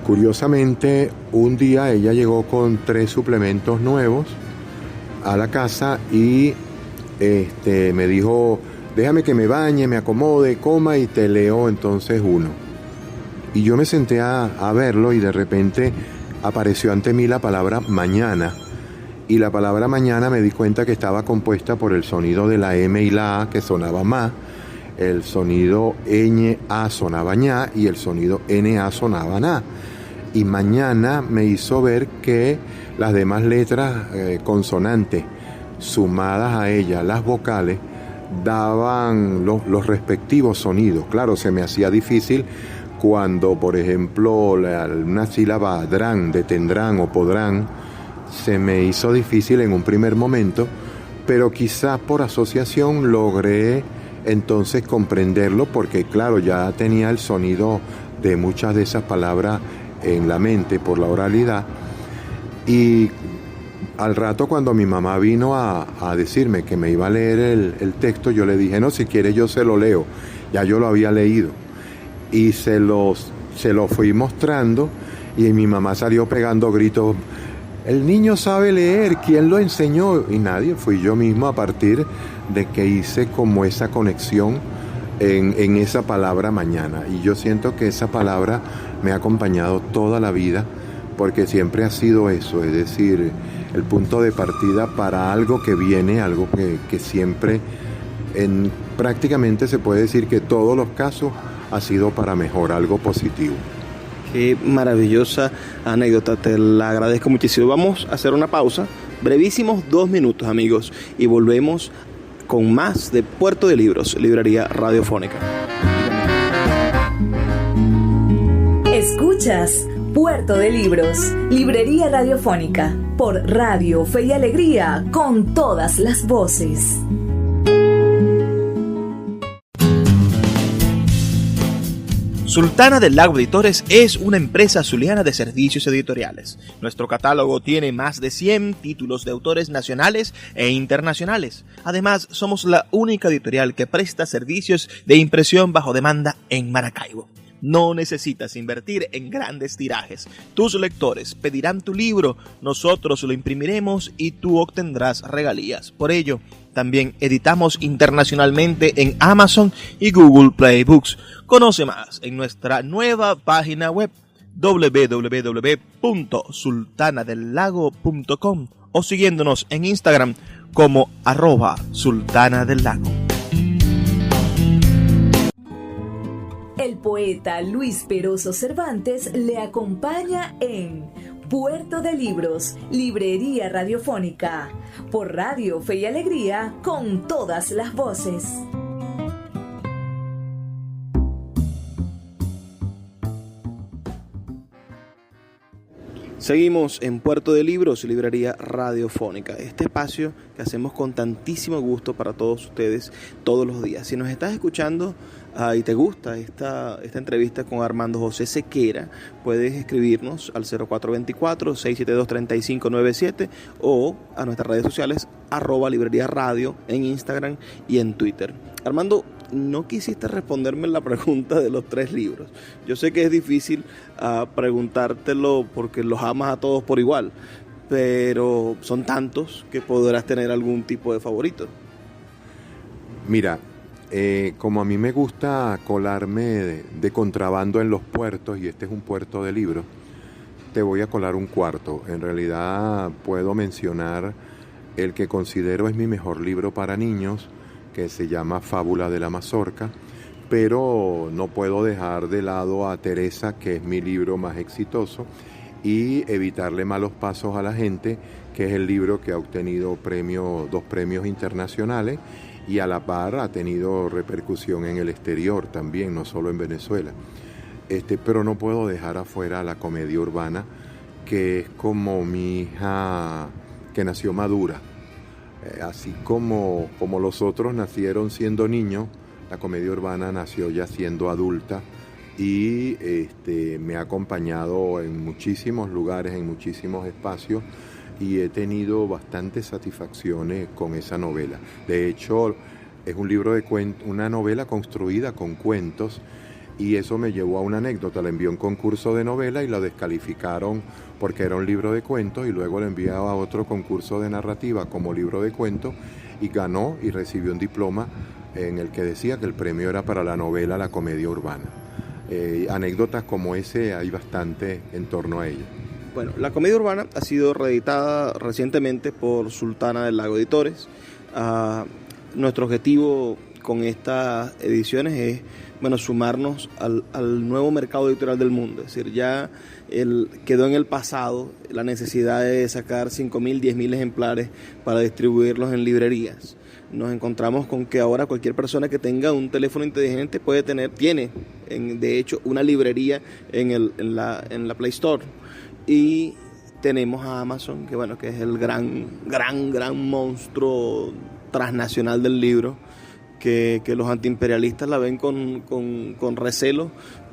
Curiosamente, un día ella llegó con 3 suplementos nuevos a la casa y me dijo: déjame que me bañe, me acomode, coma y te leo entonces uno. Y yo me senté a verlo y de repente apareció ante mí la palabra mañana. Y la palabra mañana me di cuenta que estaba compuesta por el sonido de la M y la A, que sonaba ma, el sonido ñ-a sonaba ña y el sonido n-a sonaba na. Y mañana me hizo ver que las demás letras consonantes sumadas a ella, las vocales, daban los respectivos sonidos. Claro, se me hacía difícil cuando, por ejemplo, una sílaba drán, de tendrán o podrán, se me hizo difícil en un primer momento, pero quizás por asociación logré entonces comprenderlo, porque claro, ya tenía el sonido de muchas de esas palabras en la mente por la oralidad. Y al rato, cuando mi mamá vino a decirme que me iba a leer el texto, yo le dije, no, si quiere yo se lo leo, ya yo lo había leído. Y se lo fui mostrando, y mi mamá salió pegando gritos, el niño sabe leer, ¿quién lo enseñó? Y nadie, fui yo mismo, a partir de que hice como esa conexión en esa palabra mañana. Y yo siento que esa palabra me ha acompañado toda la vida, porque siempre ha sido eso, es decir, el punto de partida para algo que viene, algo que siempre, prácticamente se puede decir que todos los casos ha sido para mejor, algo positivo. Qué maravillosa anécdota, te la agradezco muchísimo. Vamos a hacer una pausa, brevísimos 2 minutos, amigos, y volvemos con más de Puerto de Libros, Librería Radiofónica. Escuchas Puerto de Libros, Librería Radiofónica, por Radio Fe y Alegría, con todas las voces. Sultana del Lago Editores es una empresa zuliana de servicios editoriales. Nuestro catálogo tiene más de 100 títulos de autores nacionales e internacionales. Además, somos la única editorial que presta servicios de impresión bajo demanda en Maracaibo. No necesitas invertir en grandes tirajes. Tus lectores pedirán tu libro, nosotros lo imprimiremos y tú obtendrás regalías. Por ello, también editamos internacionalmente en Amazon y Google Play Books. Conoce más en nuestra nueva página web www.sultanadelago.com o siguiéndonos en Instagram como @sultanadelago. El poeta Luis Peroso Cervantes le acompaña en Puerto de Libros, Librería Radiofónica, por Radio Fe y Alegría, con todas las voces. Seguimos en Puerto de Libros, Librería Radiofónica, este espacio que hacemos con tantísimo gusto para todos ustedes todos los días. Si nos estás escuchando y te gusta esta entrevista con Armando José Sequera, puedes escribirnos al 0424-672-3597 o a nuestras redes sociales @Librería Radio en Instagram y en Twitter. Armando, no quisiste responderme la pregunta de los 3 libros. Yo sé que es difícil preguntártelo porque los amas a todos por igual, pero son tantos que podrás tener algún tipo de favorito. Mira, como a mí me gusta colarme de contrabando en los puertos, y este es un puerto de libros, te voy a colar un cuarto. En realidad puedo mencionar el que considero es mi mejor libro para niños, que se llama Fábula de la Mazorca, pero no puedo dejar de lado a Teresa, que es mi libro más exitoso, y Evitarle malos pasos a la gente, que es el libro que ha obtenido 2 premios internacionales y a la par ha tenido repercusión en el exterior también, no solo en Venezuela. Pero no puedo dejar afuera la comedia urbana, que es como mi hija que nació madura. Así como los otros nacieron siendo niños, la comedia urbana nació ya siendo adulta y me ha acompañado en muchísimos lugares, en muchísimos espacios, y he tenido bastantes satisfacciones con esa novela. De hecho, es un libro de cuentos, una novela construida con cuentos, y eso me llevó a una anécdota. Le envié un concurso de novela y lo descalificaron porque era un libro de cuentos, y luego le enviaba a otro concurso de narrativa como libro de cuentos y ganó y recibió un diploma en el que decía que el premio era para la novela La comedia urbana. Anécdotas como ese hay bastante en torno a ella. Bueno, La comedia urbana ha sido reeditada recientemente por Sultana del Lago Editores. Nuestro objetivo con estas ediciones es sumarnos al nuevo mercado editorial del mundo. Es decir, ya quedó en el pasado la necesidad de sacar 5.000, 10.000 ejemplares para distribuirlos en librerías. Nos encontramos con que ahora cualquier persona que tenga un teléfono inteligente tiene de hecho una librería en la Play Store. Y tenemos a Amazon, que es el gran monstruo transnacional del libro, que los antiimperialistas la ven con recelo,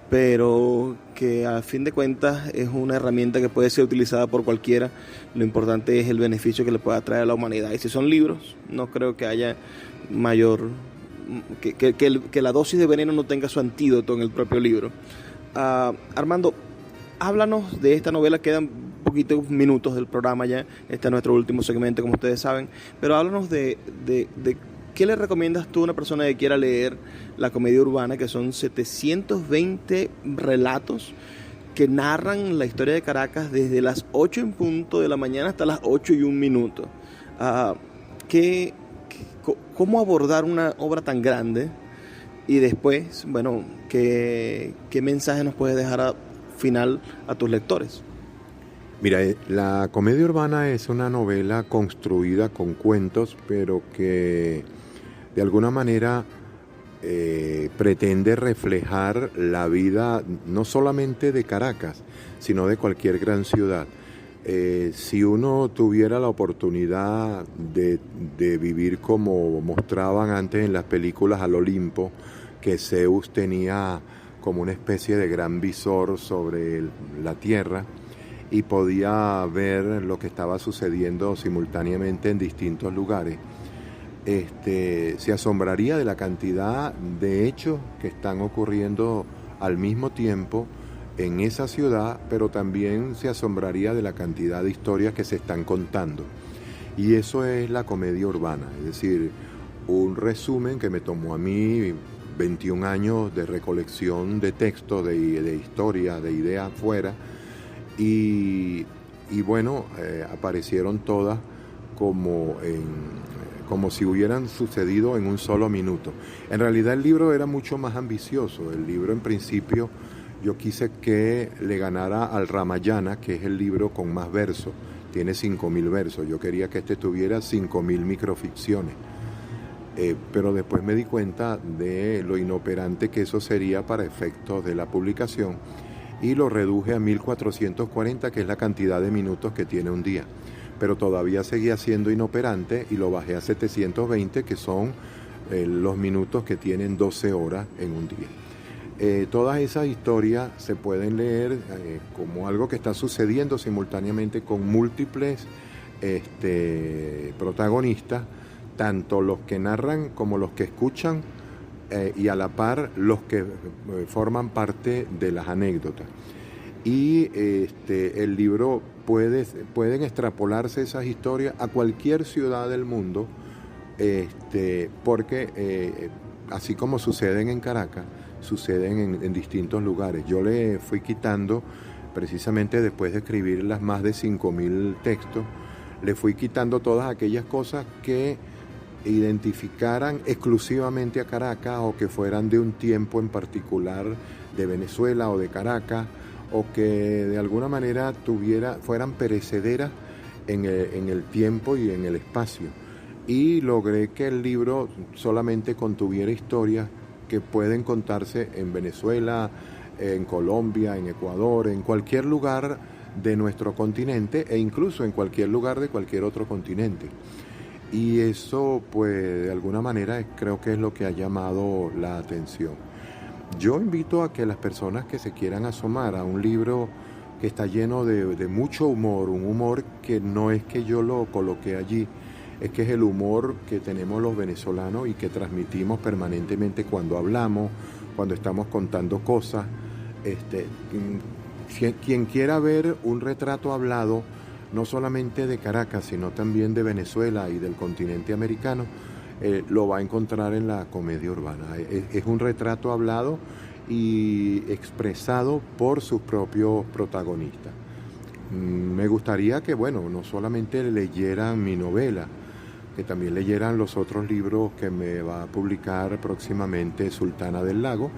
pero que a fin de cuentas es una herramienta que puede ser utilizada por cualquiera. Lo importante es el beneficio que le pueda traer a la humanidad. Y si son libros, no creo que haya mayor... que la dosis de veneno no tenga su antídoto en el propio libro. Armando, háblanos de esta novela. Quedan poquitos minutos del programa ya. Este es nuestro último segmento, como ustedes saben. Pero háblanos de ¿qué le recomiendas tú a una persona que quiera leer La comedia urbana? Que son 720 relatos que narran la historia de Caracas desde las 8 en punto de la mañana hasta las 8 y 1 minuto. ¿Cómo abordar una obra tan grande? Y después, ¿qué mensaje nos puedes dejar al final a tus lectores? Mira, La comedia urbana es una novela construida con cuentos, pero que de alguna manera pretende reflejar la vida no solamente de Caracas, sino de cualquier gran ciudad. Si uno tuviera la oportunidad de vivir como mostraban antes en las películas al Olimpo, que Zeus tenía como una especie de gran visor sobre la tierra y podía ver lo que estaba sucediendo simultáneamente en distintos lugares, se asombraría de la cantidad de hechos que están ocurriendo al mismo tiempo en esa ciudad, pero también se asombraría de la cantidad de historias que se están contando. Y eso es la comedia urbana, es decir, un resumen que me tomó a mí 21 años de recolección de textos, de historia, de ideas afuera, y aparecieron todas como si hubieran sucedido en un solo minuto. En realidad el libro era mucho más ambicioso. El libro, en principio, yo quise que le ganara al Ramayana, que es el libro con más versos. Tiene 5.000 versos. Yo quería que tuviera 5.000 microficciones. Pero después me di cuenta de lo inoperante que eso sería para efectos de la publicación, y lo reduje a 1.440, que es la cantidad de minutos que tiene un día. Pero todavía seguía siendo inoperante y lo bajé a 720, que son los minutos que tienen 12 horas en un día. Todas esas historias se pueden leer como algo que está sucediendo simultáneamente con múltiples protagonistas, tanto los que narran como los que escuchan, y a la par los que forman parte de las anécdotas. Y el libro pueden extrapolarse esas historias a cualquier ciudad del mundo, porque así como suceden en Caracas, suceden en distintos lugares. Yo le fui quitando, precisamente después de escribir las más de 5.000 textos, le fui quitando todas aquellas cosas que identificaran exclusivamente a Caracas, o que fueran de un tiempo en particular de Venezuela o de Caracas, o que de alguna manera fueran perecederas en el tiempo y en el espacio. Y logré que el libro solamente contuviera historias que pueden contarse en Venezuela, en Colombia, en Ecuador, en cualquier lugar de nuestro continente, e incluso en cualquier lugar de cualquier otro continente. Y eso, pues, de alguna manera creo que es lo que ha llamado la atención. Yo invito a que las personas que se quieran asomar a un libro que está lleno de mucho humor, un humor que no es que yo lo coloqué allí, es que es el humor que tenemos los venezolanos y que transmitimos permanentemente cuando hablamos, cuando estamos contando cosas. Quien quiera ver un retrato hablado, no solamente de Caracas, sino también de Venezuela y del continente americano, lo va a encontrar en La comedia urbana. Es un retrato hablado y expresado por sus propios protagonistas. Me gustaría que, no solamente leyeran mi novela, que también leyeran los otros libros que me va a publicar próximamente Sultana del Lago,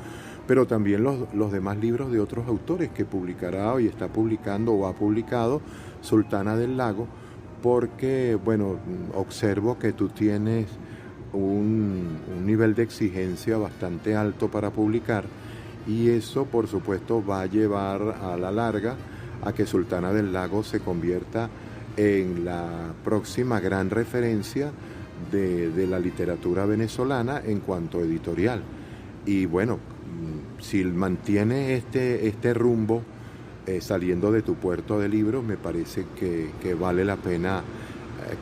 pero también los demás libros de otros autores que publicará y está publicando o ha publicado Sultana del Lago, porque, bueno, observo que tú tienes un nivel de exigencia bastante alto para publicar, y eso, por supuesto, va a llevar a la larga a que Sultana del Lago se convierta en la próxima gran referencia de la literatura venezolana en cuanto editorial. Y bueno, si mantienes este rumbo saliendo de tu puerto de libros, me parece que vale la pena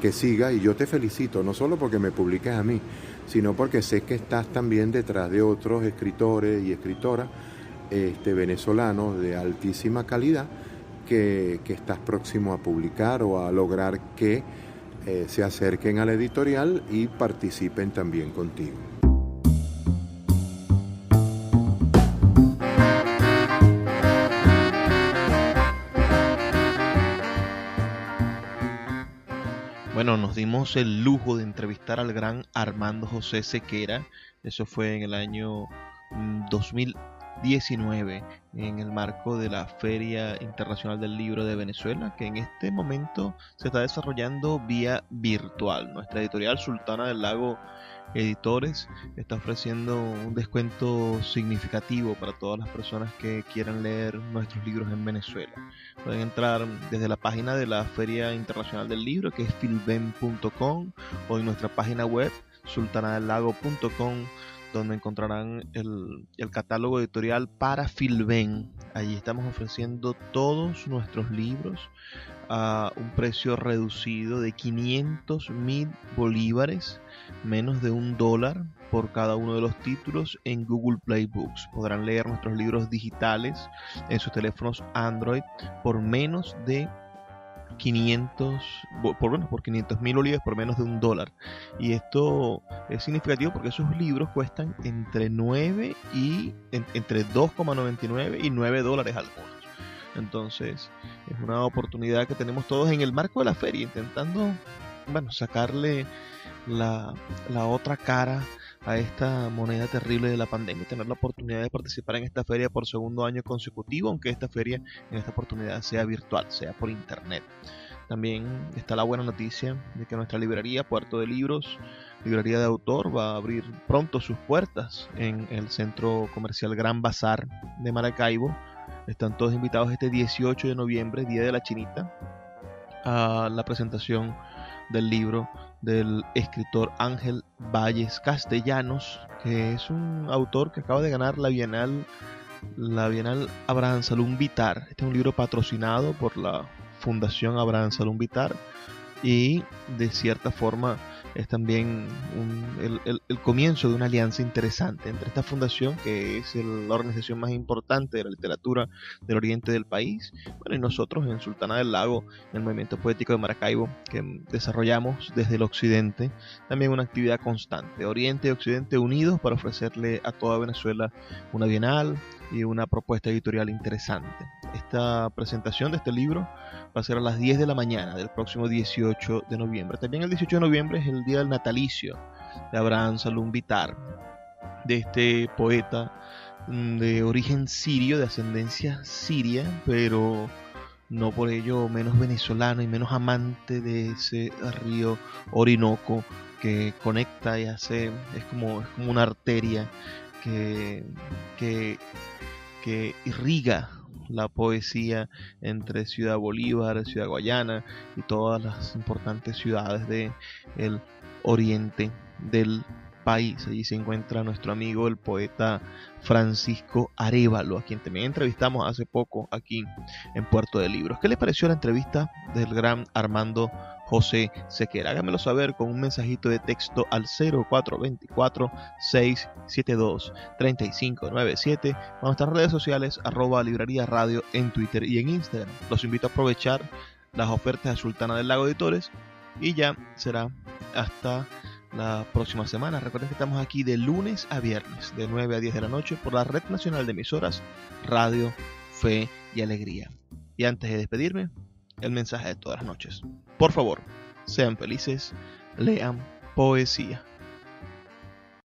que siga, y yo te felicito, no solo porque me publiques a mí, sino porque sé que estás también detrás de otros escritores y escritoras venezolanos de altísima calidad que estás próximo a publicar o a lograr que se acerquen a la editorial y participen también contigo. Bueno, nos dimos el lujo de entrevistar al gran Armando José Sequera. Eso fue en el año 2019, en el marco de la Feria Internacional del Libro de Venezuela, que en este momento se está desarrollando vía virtual. Nuestra editorial Sultana del Lago Editores está ofreciendo un descuento significativo para todas las personas que quieran leer nuestros libros en Venezuela. Pueden entrar desde la página de la Feria Internacional del Libro, que es filben.com, o en nuestra página web sultanadelago.com, donde encontrarán el catálogo editorial para Filben. Allí estamos ofreciendo todos nuestros libros a un precio reducido de 500.000 bolívares, menos de $1 por cada uno de los títulos en Google Play Books. Podrán leer nuestros libros digitales en sus teléfonos Android por menos de por 500.000 bolívares, por menos de $1. Y esto es significativo porque esos libros cuestan entre 2,99 y $9 algunos. Entonces es una oportunidad que tenemos todos en el marco de la feria, intentando, sacarle la otra cara a esta moneda terrible de la pandemia, tener la oportunidad de participar en esta feria por segundo año consecutivo, aunque esta feria en esta oportunidad sea virtual, sea por internet. También está la buena noticia de que nuestra librería Puerto de Libros, librería de autor, va a abrir pronto sus puertas en el centro comercial Gran Bazar de Maracaibo. Están todos invitados este 18 de noviembre, Día de la Chinita, a la presentación del libro del escritor Ángel Valles Castellanos, que es un autor que acaba de ganar la Bienal Abraham Salum Vitar. Este es un libro patrocinado por la Fundación Abraham Salum Vitar, y de cierta forma es también el comienzo de una alianza interesante entre esta fundación, que es la organización más importante de la literatura del oriente del país, y nosotros en Sultana del Lago, en el movimiento poético de Maracaibo, que desarrollamos desde el occidente también una actividad constante, Oriente y Occidente unidos, para ofrecerle a toda Venezuela una bienal y una propuesta editorial interesante. Esta presentación de este libro va a ser a las 10 de la mañana del próximo 18 de noviembre. También el 18 de noviembre es el día del natalicio de Abraham Salum Vitar, de este poeta de origen sirio, de ascendencia siria, pero no por ello menos venezolano y menos amante de ese río Orinoco que conecta y hace, es como una arteria que irriga la poesía entre Ciudad Bolívar, Ciudad Guayana y todas las importantes ciudades del oriente del país. Allí se encuentra nuestro amigo el poeta Francisco Arévalo, a quien también entrevistamos hace poco aquí en Puerto de Libros. ¿Qué les pareció la entrevista del gran Armando José Sequera? Háganmelo saber con un mensajito de texto al 0424-672-3597 o nuestras redes sociales @librería radio en Twitter y en Instagram. Los invito a aprovechar las ofertas de Sultana del Lago Editores, y ya será hasta la próxima semana. Recuerden que estamos aquí de lunes a viernes de 9 a 10 de la noche por la Red Nacional de Emisoras Radio Fe y Alegría. Y antes de despedirme, el mensaje de todas las noches: por favor, sean felices, lean poesía.